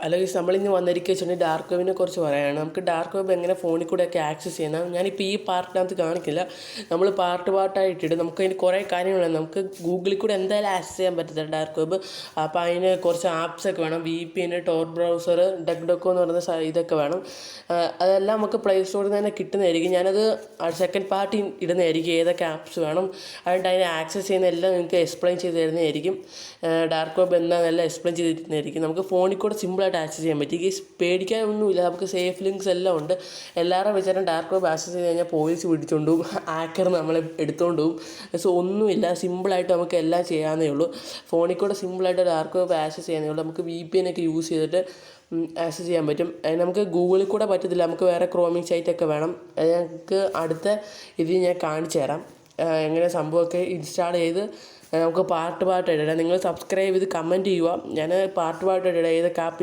അല്ലെങ്കിൽ നമ്മളിന്ന് വന്നിരിക്കുക വെച്ചിട്ടുണ്ടെങ്കിൽ ഡാർക്ക് വെബിനെ കുറിച്ച് പറയുകയാണ്. നമുക്ക് ഡാർക്ക് വെബ് എങ്ങനെ ഫോണിൽ കൂടെയൊക്കെ ആക്സസ് ചെയ്യുന്നത് ഞാനിപ്പോൾ ഈ പാർട്ടിനകത്ത് കാണിക്കില്ല. നമ്മൾ പാർട്ടായിട്ടിട്ട് നമുക്ക് അതിന് കുറേ കാര്യങ്ങളുണ്ട്. നമുക്ക് ഗൂഗിളിൽ കൂടെ എന്തായാലും ആക്സസ് ചെയ്യാൻ പറ്റത്തില്ല ഡാർക്ക് വെബ്. അപ്പോൾ അതിന് കുറച്ച് ആപ്സൊക്കെ വേണം. VPN, ടോർ ബ്രൗസർ, ഡക്ഡക്കോ എന്ന് പറയുന്ന ഇതൊക്കെ വേണം. അതെല്ലാം നമുക്ക് പ്ലേ സ്റ്റോറിൽ നിന്ന് തന്നെ കിട്ടുന്നതായിരിക്കും. ഞാനത് സെക്കൻഡ് പാർട്ടി ഇടുന്നതായിരിക്കും. ഏതൊക്കെ ആപ്സ് വേണം അതുകൊണ്ട് അതിനെ ആക്സസ് ചെയ്യുന്ന എല്ലാം നിങ്ങൾക്ക് എക്സ്പ്ലെയിൻ ചെയ്ത് തരുന്നതായിരിക്കും. ഡാർക്ക് വെബ് എന്താണെന്നെല്ലാം എക്സ്പ്ലെയിൻ ചെയ്ത് തരുന്നതായിരിക്കും. നമുക്ക് ഫോണിൽ കൂടെ സിമ്പിളായിട്ട് ആക്സസ് ചെയ്യാൻ പറ്റും. ഈ പേടിക്കാനൊന്നുമില്ല. നമുക്ക് സേഫ് ലിങ്ക്സ് എല്ലാം ഉണ്ട്. എല്ലാവരും വിചാരം ഡാർക്ക് വെബ് ആക്സസ് ചെയ്ത് കഴിഞ്ഞാൽ പോലീസ് പിടിച്ചുകൊണ്ട് പോകും, ഹാക്കർ നമ്മളെ എടുത്തുകൊണ്ട് പോകും. സോ ഒന്നുമില്ല, സിമ്പിളായിട്ട് നമുക്ക് എല്ലാം ചെയ്യാവുന്നേ ഉള്ളൂ. ഫോണിൽ കൂടെ സിമ്പിളായിട്ട് ഡാർക്ക് വെബ് ആക്സസ് ചെയ്യാനേ ഉള്ളൂ. നമുക്ക് VPN ഒക്കെ യൂസ് ചെയ്തിട്ട് ആക്സസ് ചെയ്യാൻ പറ്റും. നമുക്ക് ഗൂഗിളിൽ കൂടെ പറ്റത്തില്ല. നമുക്ക് വേറെ ക്രോമിങ് സൈറ്റൊക്കെ വേണം. ഞങ്ങൾക്ക് അടുത്ത ഇതിൽ ഞാൻ കാണിച്ചു തരാം എങ്ങനെ സംഭവമൊക്കെ ഇൻസ്റ്റാൾ ചെയ്ത് നമുക്ക് പാർട്ടായിട്ട് ഇടാം. നിങ്ങൾ സബ്സ്ക്രൈബ് ചെയ്ത് കമൻറ്റ് ചെയ്യുക. ഞാൻ പാർട്ടായിട്ട് ഇടാം ഏതൊക്കെ ആപ്പ്